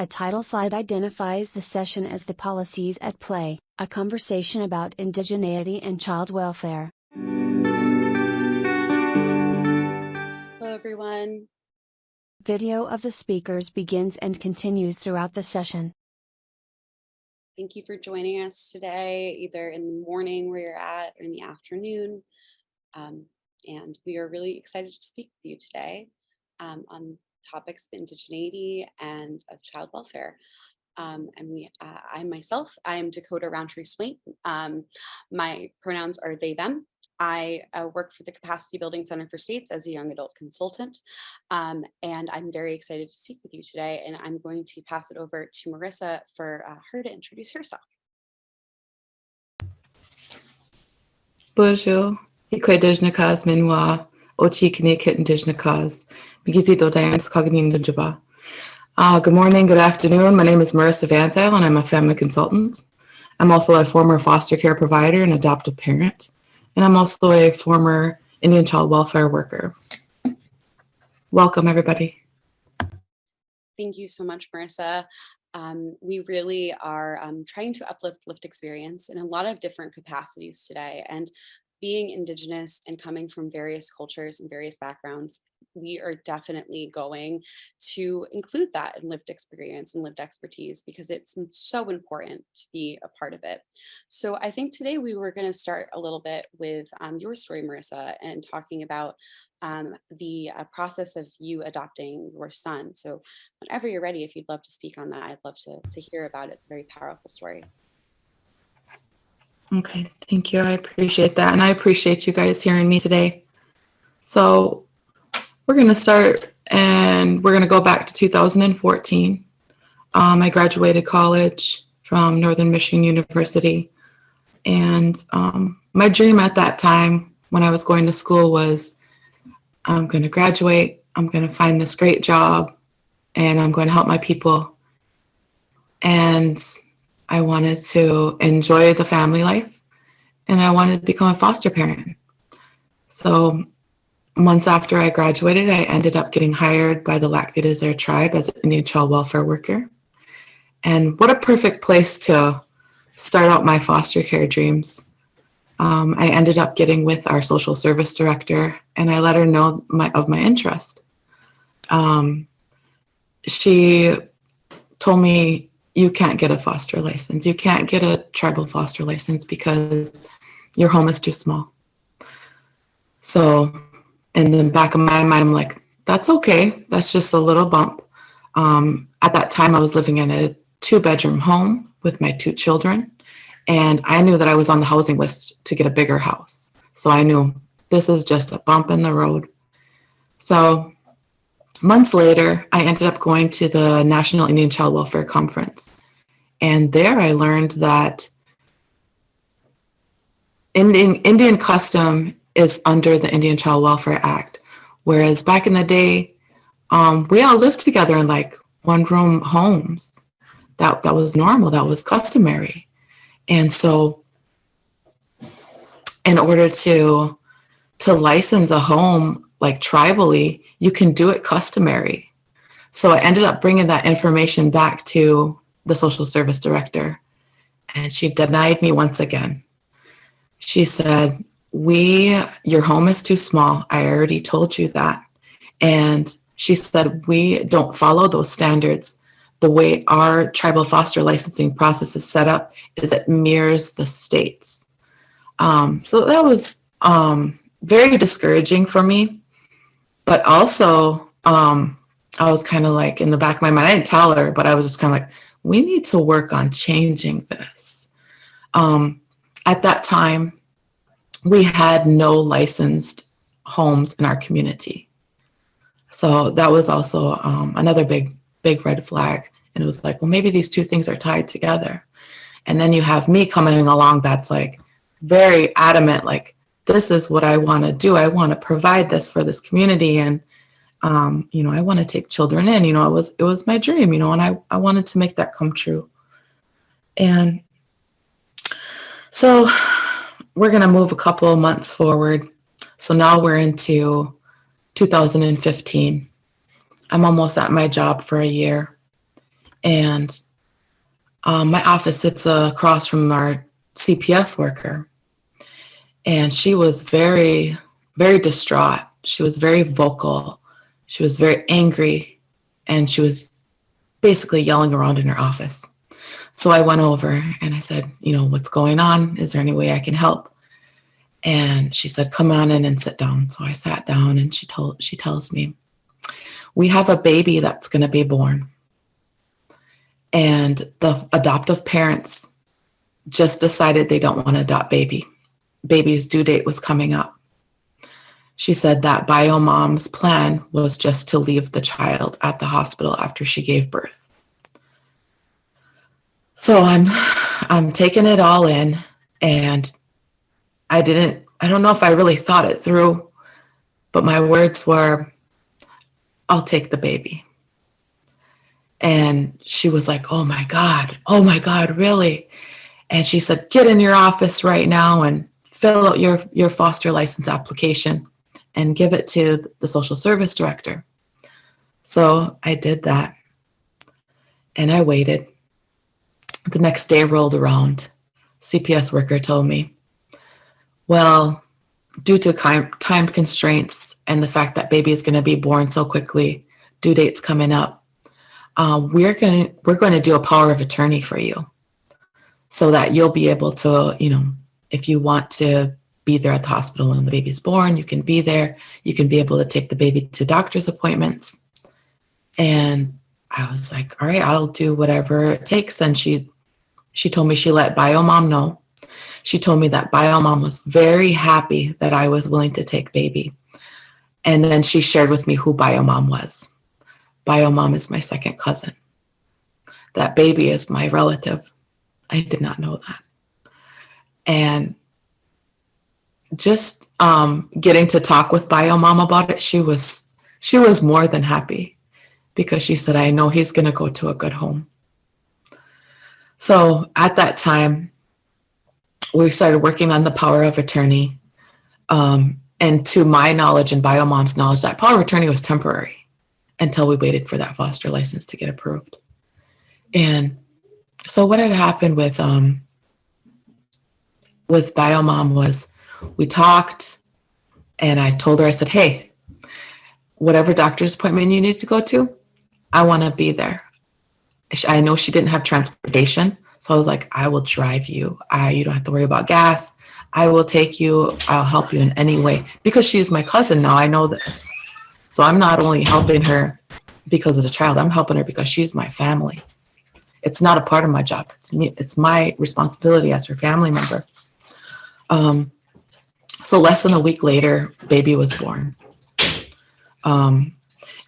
A title slide identifies the session as the policies at play, a conversation about indigeneity and child welfare. Hello, everyone. Video of the speakers begins and continues throughout the session. Thank you for joining us today, either in the morning where you're at or in the afternoon. And we are really excited to speak with you today on topics of indigeneity and of child welfare. I am Dakota Roundtree Swain. My pronouns are they, them. I work for the Capacity Building Center for States as a young adult consultant, and I'm very excited to speak with you today. And I'm going to pass it over to Marissa for her to introduce herself. Bonjour, Indigenous Menwa, Ochi Kniket Indigenous, Migizido Dams Cognin Jaba. Good morning, good afternoon. My name is Marissa Van Zyl, and I'm a family consultant. I'm also a former foster care provider and adoptive parent, and I'm also a former Indian child welfare worker. Welcome, everybody. Thank you so much, Marissa. We really are trying to uplift lived experience in a lot of different capacities today. And being Indigenous and coming from various cultures and various backgrounds, we are definitely going to include that in lived experience and lived expertise because it's so important to be a part of it. So I think today we were going to start a little bit with your story, Marissa, and talking about the process of you adopting your son. So whenever you're ready, if you'd love to speak on that, I'd love to hear about it. It's a very powerful story. Okay, thank you. I appreciate that. And I appreciate you guys hearing me today. So we're going to start and we're going to go back to 2014. I graduated college from Northern Michigan University. And my dream at that time when I was going to school was I'm going to graduate, I'm going to find this great job, and I'm going to help my people. And I wanted to enjoy the family life, and I wanted to become a foster parent. So months after I graduated, I ended up getting hired by the Lac-Vieux-Desert tribe as an Indian child welfare worker. And what a perfect place to start out my foster care dreams. I ended up getting with our social service director, and I let her know of my interest. She told me, you can't get a foster license. You can't get a tribal foster license because your home is too small. So in the back of my mind, I'm like, that's okay. That's just a little bump. At that time, I was living in a 2-bedroom home with my 2 children. And I knew that I was on the housing list to get a bigger house. So I knew this is just a bump in the road. So months later, I ended up going to the National Indian Child Welfare Conference. And there I learned that Indian custom is under the Indian Child Welfare Act. Whereas back in the day, we all lived together in like 1-room homes. That was normal, that was customary. And so in order to license a home like tribally, you can do it customary. So I ended up bringing that information back to the social service director, and she denied me once again. She said, your home is too small. I already told you that. And she said, we don't follow those standards. The way our tribal foster licensing process is set up is it mirrors the states. So that was very discouraging for me. But also, I was kind of like in the back of my mind, I didn't tell her, but I was just kind of like, we need to work on changing this. At that time, we had no licensed homes in our community. So that was also another big red flag. And it was like, well, maybe these two things are tied together. And then you have me coming along that's like very adamant, like, this is what I want to do. I want to provide this for this community. And, I want to take children in, it was my dream, and I wanted to make that come true. And so we're going to move a couple of months forward. So now we're into 2015. I'm almost at my job for a year. And my office sits across from our CPS worker. And she was very, very distraught. She was very vocal. She was very angry. And she was basically yelling around in her office. So I went over and I said, what's going on? Is there any way I can help? And she said, come on in and sit down. So I sat down and she tells me, we have a baby that's going to be born. And the adoptive parents just decided they don't want to adopt baby's due date was coming up. She said that BioMom's plan was just to leave the child at the hospital after she gave birth. So I'm taking it all in, and I don't know if I really thought it through, but my words were, I'll take the baby. And she was like, oh my God, really? And she said, get in your office right now and fill out your foster license application and give it to the social service director. So I did that, and I waited. The next day rolled around. CPS worker told me, well, due to time constraints and the fact that baby is going to be born so quickly, due date's coming up, we're going to do a power of attorney for you so that you'll be able to, if you want to be there at the hospital when the baby's born, you can be there. You can be able to take the baby to doctor's appointments. And I was like, all right, I'll do whatever it takes. And she told me she let BioMom know. She told me that BioMom was very happy that I was willing to take baby. And then she shared with me who BioMom was. BioMom is my second cousin. That baby is my relative. I did not know that. And just getting to talk with BioMom about it, she was more than happy, because she said, I know he's going to go to a good home. So at that time, we started working on the power of attorney. And to my knowledge and BioMom's knowledge, that power of attorney was temporary until we waited for that foster license to get approved. And so what had happened with BioMom was we talked, and I told her, I said, hey, whatever doctor's appointment you need to go to, I want to be there. I know she didn't have transportation, so I was like, I will drive you. You don't have to worry about gas. I will take you. I'll help you in any way, because she's my cousin now. I know this. So I'm not only helping her because of the child, I'm helping her because she's my family. It's not a part of my job. It's my responsibility as her family member. So less than a week later, baby was born.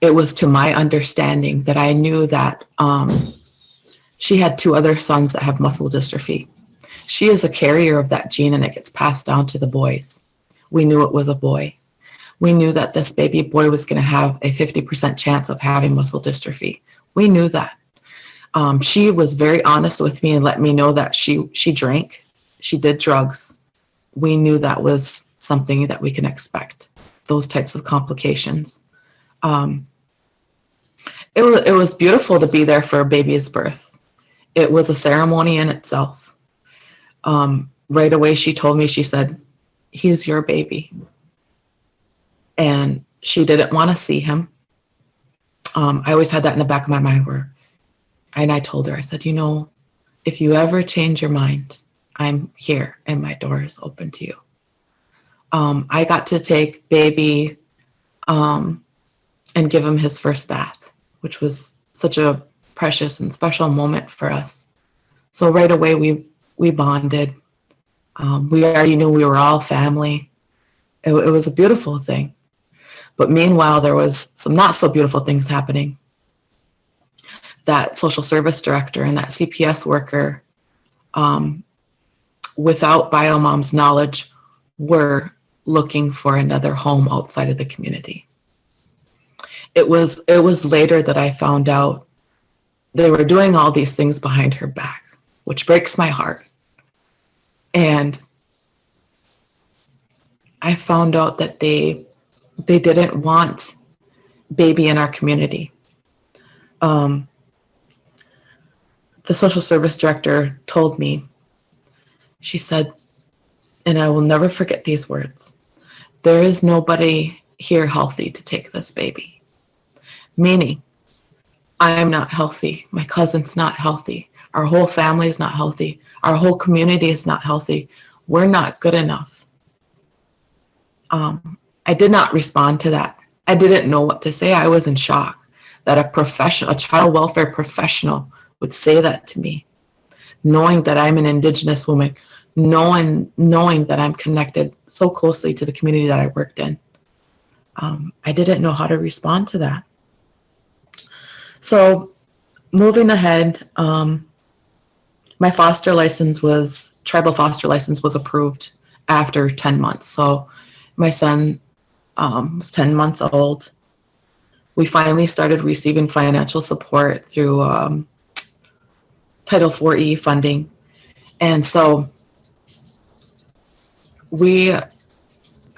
It was to my understanding that I knew that she had 2 other sons that have muscle dystrophy. She is a carrier of that gene, and it gets passed down to the boys. We knew it was a boy. We knew that this baby boy was going to have a 50% chance of having muscle dystrophy. We knew that. She was very honest with me and let me know that she drank. She did drugs. We knew that was something that we can expect, those types of complications. It was beautiful to be there for a baby's birth. It was a ceremony in itself. Right away, she told me, she said, he's your baby. And she didn't want to see him. I always had that in the back of my mind and I told her, I said, if you ever change your mind, I'm here and my door is open to you. I got to take baby and give him his first bath, which was such a precious and special moment for us. So right away we bonded. We already knew we were all family. It was a beautiful thing. But meanwhile, there was some not so beautiful things happening. That social service director and that CPS worker, without BioMom's knowledge, were looking for another home outside of the community. It was later that I found out they were doing all these things behind her back, which breaks my heart. And I found out that they didn't want baby in our community. the social service director told me, she said, and I will never forget these words, "There is nobody here healthy to take this baby." Meaning, I am not healthy. My cousin's not healthy. Our whole family is not healthy. Our whole community is not healthy. We're not good enough. I did not respond to that. I didn't know what to say. I was in shock that a child welfare professional would say that to me, knowing that I'm an Indigenous woman, knowing that I'm connected so closely to the community that I worked in. I didn't know how to respond to that. So moving ahead, my tribal foster license was approved after 10 months. So my son was 10 months old. We finally started receiving financial support through Title IV funding. And so we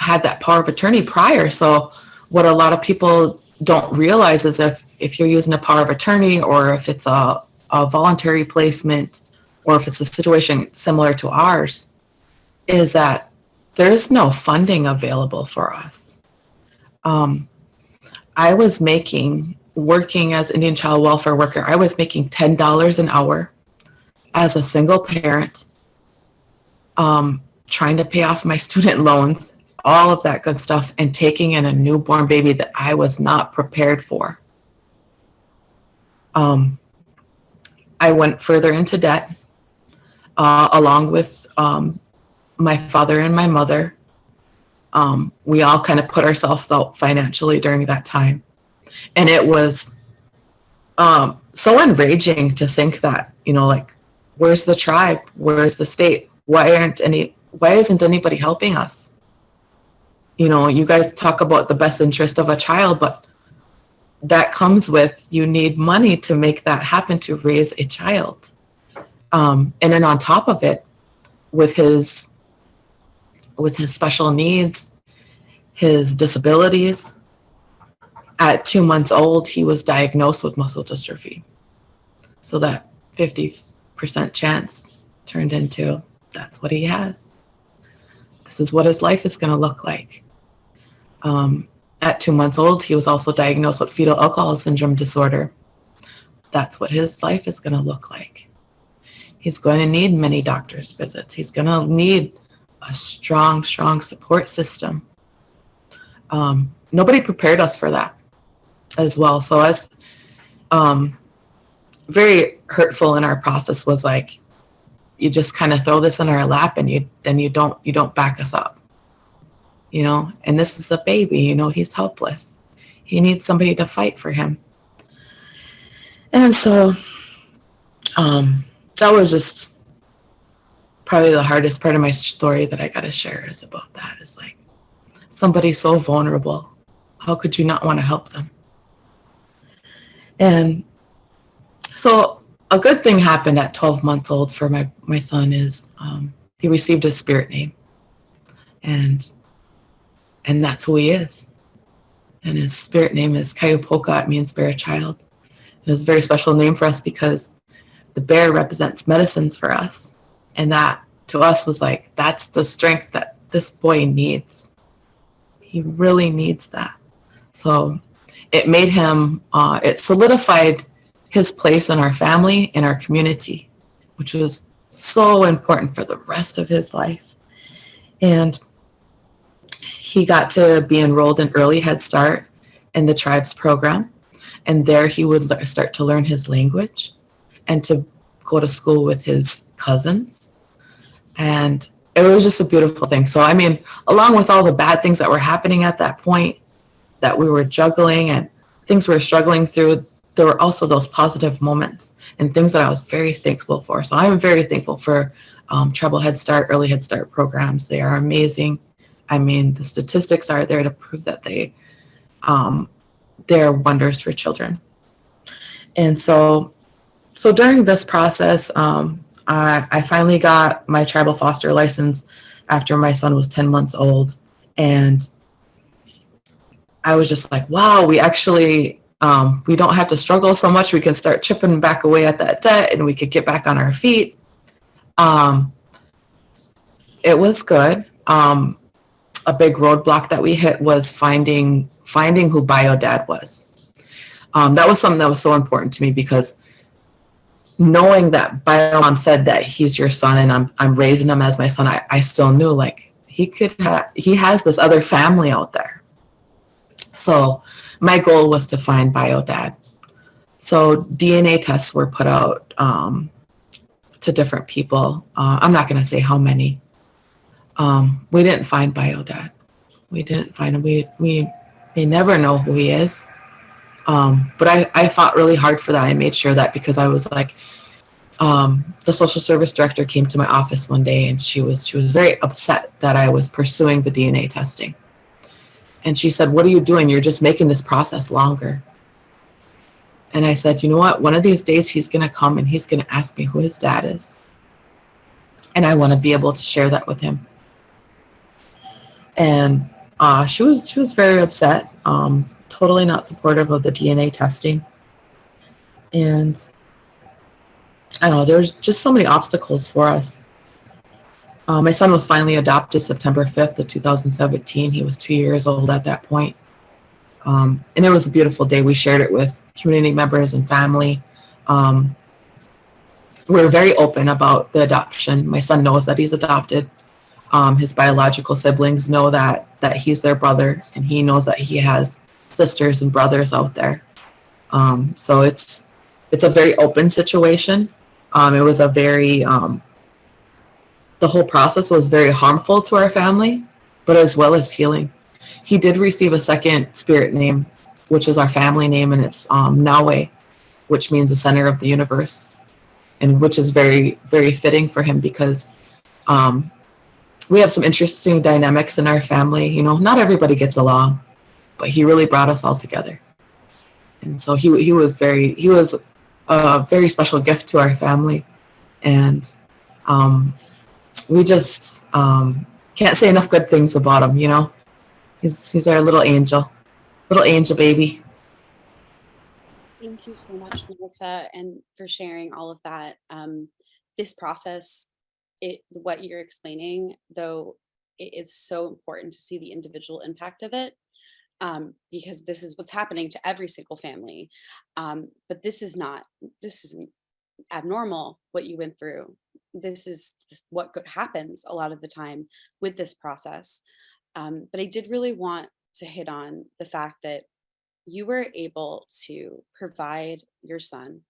had that power of attorney prior. So what a lot of people don't realize is if you're using a power of attorney, or if it's a voluntary placement, or if it's a situation similar to ours, is that there's no funding available for us. I was working as Indian child welfare worker, I was making $10 an hour as a single parent, trying to pay off my student loans, all of that good stuff, and taking in a newborn baby that I was not prepared for. I went further into debt, along with my father and my mother. We all kind of put ourselves out financially during that time. And it was so enraging to think that, like, where's the tribe? Where's the state? Why isn't anybody helping us? You guys talk about the best interest of a child, but that comes with, you need money to make that happen, to raise a child. And then on top of it, with his special needs, his disabilities, at 2 months old, he was diagnosed with muscle dystrophy. So that 50% chance turned into, that's what he has. This is what his life is going to look like. At 2 months old, he was also diagnosed with fetal alcohol syndrome disorder. That's what his life is going to look like. He's going to need many doctor's visits. He's going to need a strong support system. Nobody prepared us for that as well. So as very hurtful in our process was like, you just kind of throw this in our lap and you don't back us up. And this is a baby, he's helpless. He needs somebody to fight for him. And so that was just probably the hardest part of my story that I got to share is about that. Is like, somebody so vulnerable, how could you not want to help them? And so a good thing happened at 12 months old for my son is he received his spirit name. And that's who he is. And his spirit name is Kaiupoka. It means bear child. It was a very special name for us because the bear represents medicines for us. And that to us was like, that's the strength that this boy needs. He really needs that. So it made him, it solidified his place in our family, in our community, which was so important for the rest of his life. And he got to be enrolled in early Head Start in the tribe's program. And there he would start to learn his language and to go to school with his cousins. And it was just a beautiful thing. So, I mean, along with all the bad things that were happening at that point that we were juggling and things we were struggling through, there were also those positive moments and things that I was very thankful for. So I'm very thankful for Tribal Head Start, Early Head Start programs. They are amazing. I mean, the statistics are there to prove that they're wonders for children. And so during this process, I finally got my tribal foster license after my son was 10 months old. And I was just like, wow, we actually We don't have to struggle so much. We can start chipping back away at that debt and we could get back on our feet. It was good. A big roadblock that we hit was finding who bio dad was. That was something that was so important to me, because knowing that bio mom said that he's your son and I'm raising him as my son, I still knew like he has this other family out there. So my goal was to find bio dad. So DNA tests were put out to different people. I'm not going to say how many. We didn't find bio dad. We didn't find him. We may never know who he is. But I fought really hard for that. I made sure that, because I was like, the social service director came to my office one day and she was very upset that I was pursuing the DNA testing. And she said, "What are you doing? You're just making this process longer." And I said, "You know what? One of these days he's going to come and he's going to ask me who his dad is. And I want to be able to share that with him." And she was very upset, totally not supportive of the DNA testing. And I don't know, there's just so many obstacles for us. My son was finally adopted September 5th of 2017. He was 2 years old at that point. And it was a beautiful day. We shared it with community members and family. We were very open about the adoption. My son knows that he's adopted. His biological siblings know that he's their brother, and he knows that he has sisters and brothers out there. So it's a very open situation. It was a very, the whole process was very harmful to our family, but as well as healing. He did receive a second spirit name, which is our family name, and it's Nawe, which means the center of the universe, and which is very, very fitting for him, because we have some interesting dynamics in our family. You know, not everybody gets along, but he really brought us all together. And so he was a very special gift to our family. And we just can't say enough good things about him, you know. He's our little angel baby. Thank you so much, Melissa, and for sharing all of that. This process, what you're explaining, though, it is so important to see the individual impact of it, because this is what's happening to every single family. But this isn't abnormal, what you went through. This is what happens a lot of the time with this process. But I did really want to hit on the fact that you were able to provide your son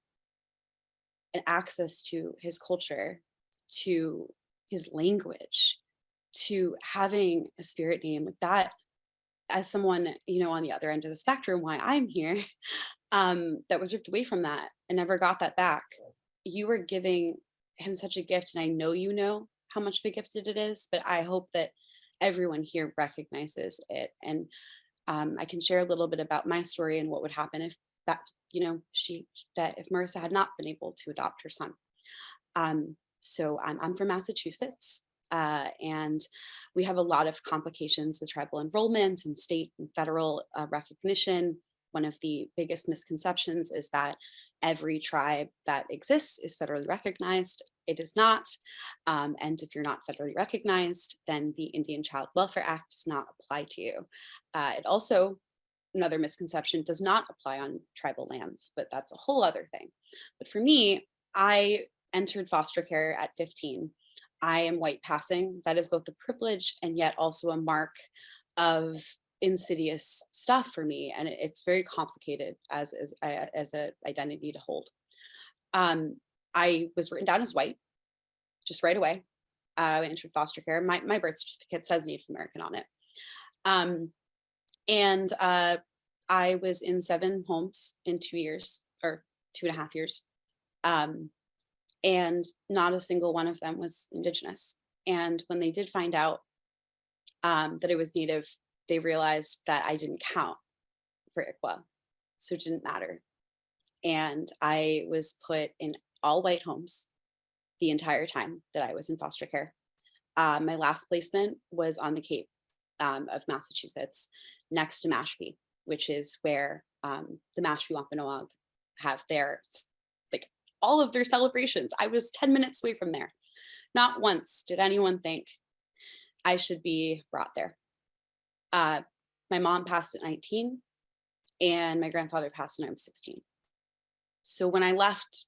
an access to his culture, to his language, to having a spirit name like that. As someone, you know, on the other end of the spectrum, why I'm here, that was ripped away from that and never got that back. You were giving him such a gift, and I know you know how much of a gift it is, but I hope that everyone here recognizes it. And I can share a little bit about my story and what would happen if that, you know, if Marissa had not been able to adopt her son. So I'm from Massachusetts, and we have a lot of complications with tribal enrollment and state and federal recognition. One of the biggest misconceptions is that every tribe that exists is federally recognized. It is not. And if you're not federally recognized, then the Indian Child Welfare Act does not apply to you. It also, another misconception, does not apply on tribal lands, but that's a whole other thing. But for me, I entered foster care at 15. I am white passing. That is both a privilege and yet also a mark of insidious stuff for me, and it's very complicated as a identity to hold. I was written down as white just right away. I entered foster care. My birth certificate says Native American on it. And I was in 7 homes in 2 years, or 2.5 years. And not a single one of them was Indigenous. And when they did find out that it was Native, they realized that I didn't count for ICWA, so it didn't matter. And I was put in all white homes the entire time that I was in foster care. My last placement was on the Cape of Massachusetts, next to Mashpee, which is where the Mashpee Wampanoag have their, like, all of their celebrations. I was 10 minutes away from there. Not once did anyone think I should be brought there. My mom passed at 19 and my grandfather passed when I was 16. So when I left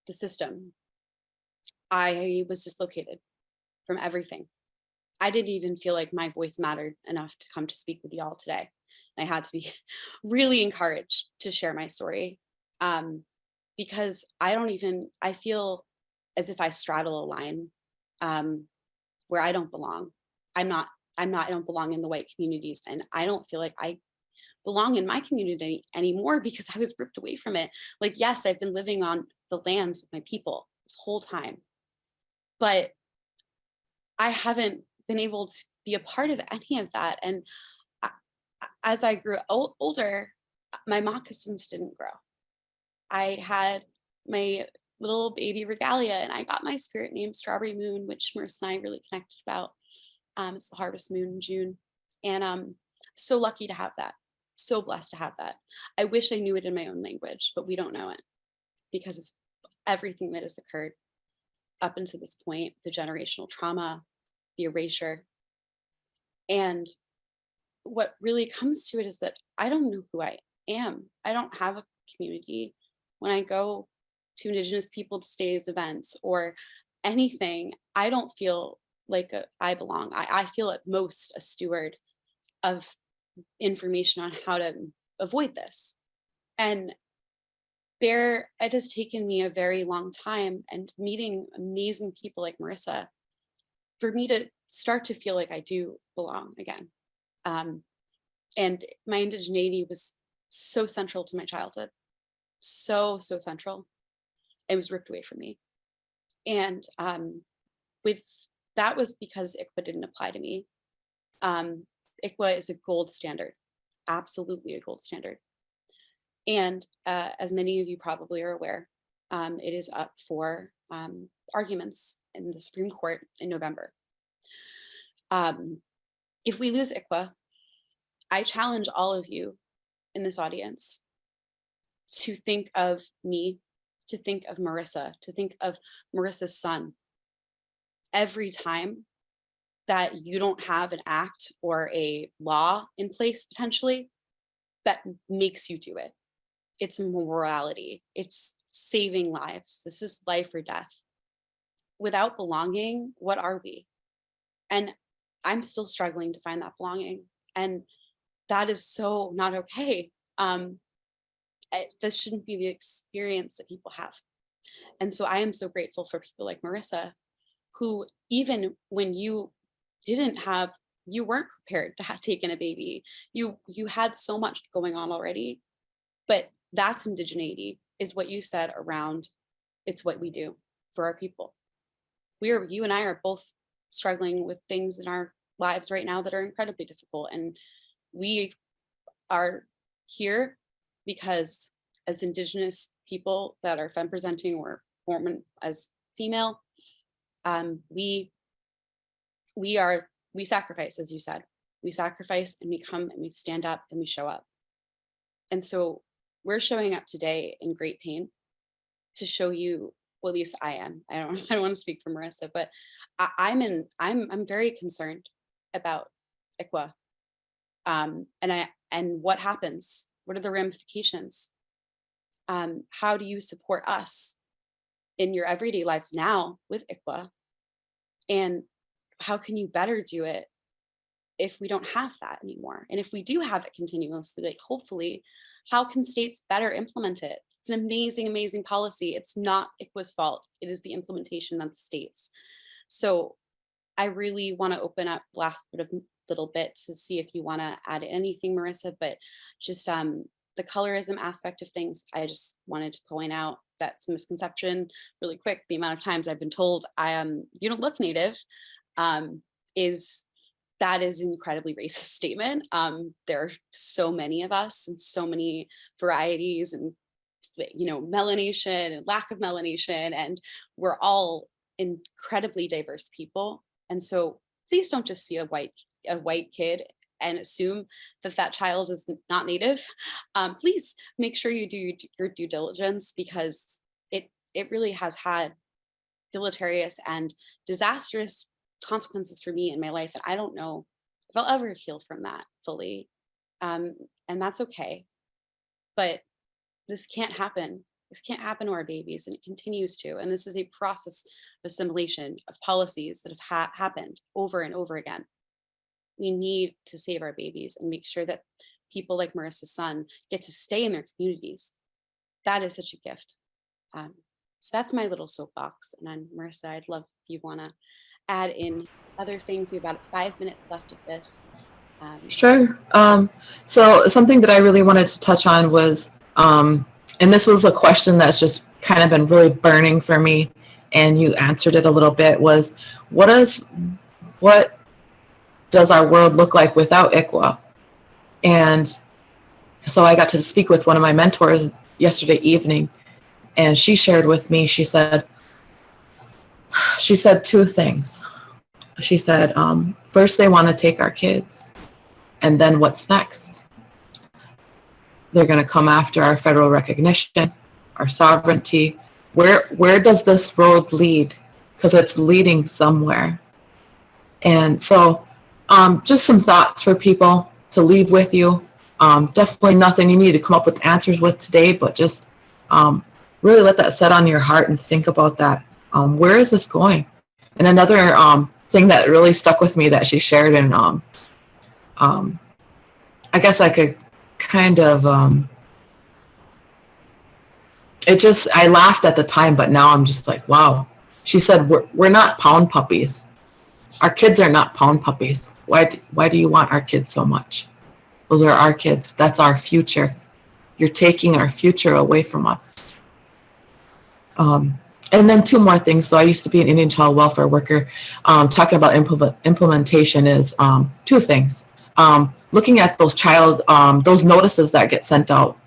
the system, I was dislocated from everything. I didn't even feel like my voice mattered enough to come to speak with y'all today. I had to be really encouraged to share my story, because I feel as if I straddle a line where I don't belong. I don't belong in the white communities, and I don't feel like I belong in my community anymore because I was ripped away from it. Like, yes, I've been living on the lands of my people this whole time, but I haven't been able to be a part of any of that. And as I grew older, my moccasins didn't grow. I had my little baby regalia, and I got my spirit name Strawberry Moon, which Marissa and I really connected about. It's the harvest moon in June. And I'm so lucky to have that. So blessed to have that. I wish I knew it in my own language, but we don't know it because of everything that has occurred up until this point, the generational trauma, the erasure. And what really comes to it is that I don't know who I am. I don't have a community. When I go to Indigenous Peoples Days events or anything, I don't feel like I belong. I feel at most a steward of information on how to avoid this. And it has taken me a very long time and meeting amazing people like Marissa for me to start to feel like I do belong again. And my indigeneity was so central to my childhood, so central. It was ripped away from me. And with that was because ICWA didn't apply to me. ICWA is a gold standard, absolutely a gold standard. And as many of you probably are aware, it is up for arguments in the Supreme Court in November. If we lose ICWA, I challenge all of you in this audience to think of me, to think of Marissa, to think of Marissa's son. Every time that you don't have an act or a law in place potentially that makes you do it. It's morality, it's saving lives. This is life or death. Without belonging, what are we? And I'm still struggling to find that belonging. And that is so not okay. This shouldn't be the experience that people have. And so I am so grateful for people like Marissa, who even when you weren't prepared to take in a baby, you had so much going on already, but that's indigeneity, is what you said around, it's what we do for our people. You and I are both struggling with things in our lives right now that are incredibly difficult. And we are here because as Indigenous people that are femme presenting or born as female, we sacrifice, as you said. We sacrifice and we come and we stand up and we show up. And so we're showing up today in great pain to show you, well, at least I am. I don't want to speak for Marissa, but I'm very concerned about ICWA. And what happens? What are the ramifications? How do you support us in your everyday lives now with ICWA? And how can you better do it if we don't have that anymore? And if we do have it continuously, like hopefully, how can states better implement it? It's an amazing, amazing policy. It's not ICWA's fault. It is the implementation of the states. So I really want to open up the last little bit to see if you want to add anything, Marissa, but just the colorism aspect of things, I just wanted to point out that's a misconception really quick. The amount of times I've been told you don't look Native is an incredibly racist statement. There are so many of us and so many varieties and, melanation and lack of melanation, and we're all incredibly diverse people. And so please don't just see a white kid and assume that that child is not Native, please make sure you do your due diligence, because it really has had deleterious and disastrous consequences for me in my life. And I don't know if I'll ever heal from that fully. And that's okay. But this can't happen. This can't happen to our babies, and it continues to. And this is a process of assimilation of policies that have happened over and over again. We need to save our babies and make sure that people like Marissa's son get to stay in their communities. That is such a gift. So that's my little soapbox. And then Marissa, I'd love if you want to add in other things. We have about 5 minutes left of this. Sure. So something that I really wanted to touch on was, and this was a question that's just kind of been really burning for me, and you answered it a little bit, was what does our world look like without ICWA? And so I got to speak with one of my mentors yesterday evening, and she shared with me, she said two things. She said, first they want to take our kids, and then what's next? They're going to come after our federal recognition, our sovereignty. Where does this road lead? Because it's leading somewhere. And so just some thoughts for people to leave with you. Definitely nothing you need to come up with answers with today, but just really let that set on your heart and think about that. Where is this going? And another thing that really stuck with me that she shared, and I guess I could kind of, I laughed at the time, but now I'm just like, wow. She said, we're not pound puppies. Our kids are not pound puppies. Why do you want our kids so much? Those are our kids. That's our future. You're taking our future away from us. And then two more things. So I used to be an Indian child welfare worker. Talking about implementation is two things. Looking at those notices that get sent out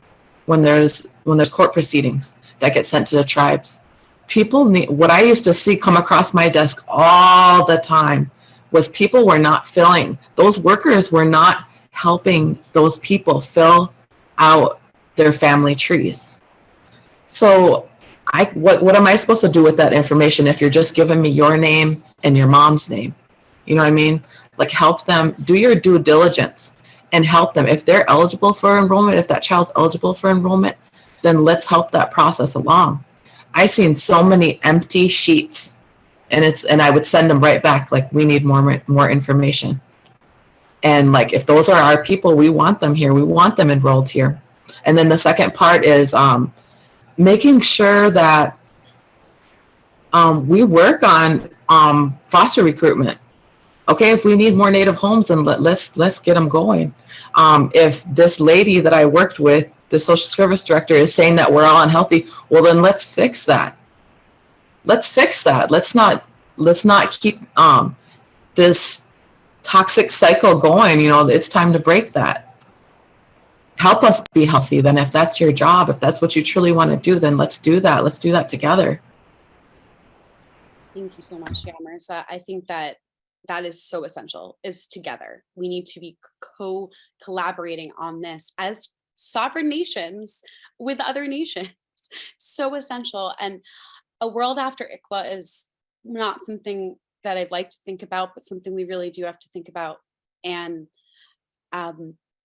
when there's court proceedings that get sent to the tribes. People need, what I used to see come across my desk all the time was people were not filling, those workers were not helping those people fill out their family trees. So what am I supposed to do with that information if you're just giving me your name and your mom's name? You know what I mean? Like, help them, do your due diligence and help them. If they're eligible for enrollment, if that child's eligible for enrollment, then let's help that process along. I've seen so many empty sheets, and I would send them right back, like, we need more information. And like, if those are our people, we want them here. We want them enrolled here. And then the second part is making sure that we work on foster recruitment. Okay, if we need more Native homes, then let's get them going. If this lady that I worked with, the social service director, is saying that we're all unhealthy, well, then let's fix that. Let's fix that. Let's not keep this toxic cycle going. You know, it's time to break that. Help us be healthy. Then, if that's your job, if that's what you truly want to do, then let's do that. Let's do that together. Thank you so much, Marissa. I think that is so essential, is together. We need to be collaborating on this as sovereign nations with other nations. So essential. And a world after ICWA is not something that I'd like to think about, but something we really do have to think about. And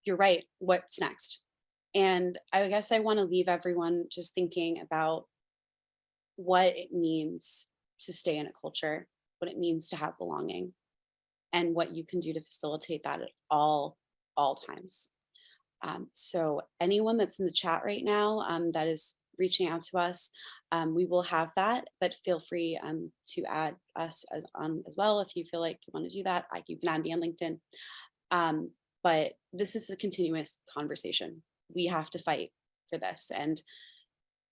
you're right, what's next? And I guess I want to leave everyone just thinking about what it means to stay in a culture, what it means to have belonging, and what you can do to facilitate that at all times. So anyone that's in the chat right now that is reaching out to us, we will have that, but feel free to add us as well if you feel like you want to do that. You can add me on LinkedIn. But this is a continuous conversation. We have to fight for this, and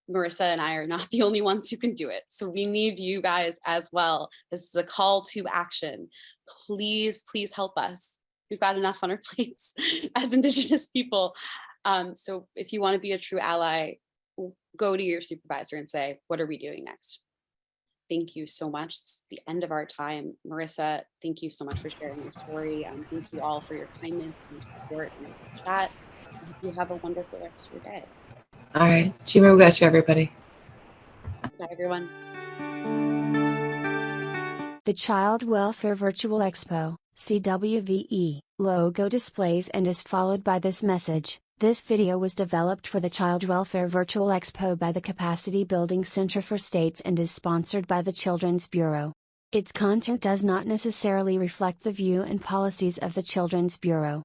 Marissa and I are not the only ones who can do it. So we need you guys as well. This is a call to action. Please help us. We've got enough on our plates as Indigenous people. So if you want to be a true ally, go to your supervisor and say, what are we doing next? thank you so much. This is the end of our time. Marissa, thank you so much for sharing your story. Thank you all for your kindness and your support and your chat. I hope you have a wonderful rest of your day. All right. Chima ugachi, everybody. Bye, everyone. The Child Welfare Virtual Expo, CWVE, logo displays and is followed by this message. This video was developed for the Child Welfare Virtual Expo by the Capacity Building Center for States and is sponsored by the Children's Bureau. Its content does not necessarily reflect the view and policies of the Children's Bureau.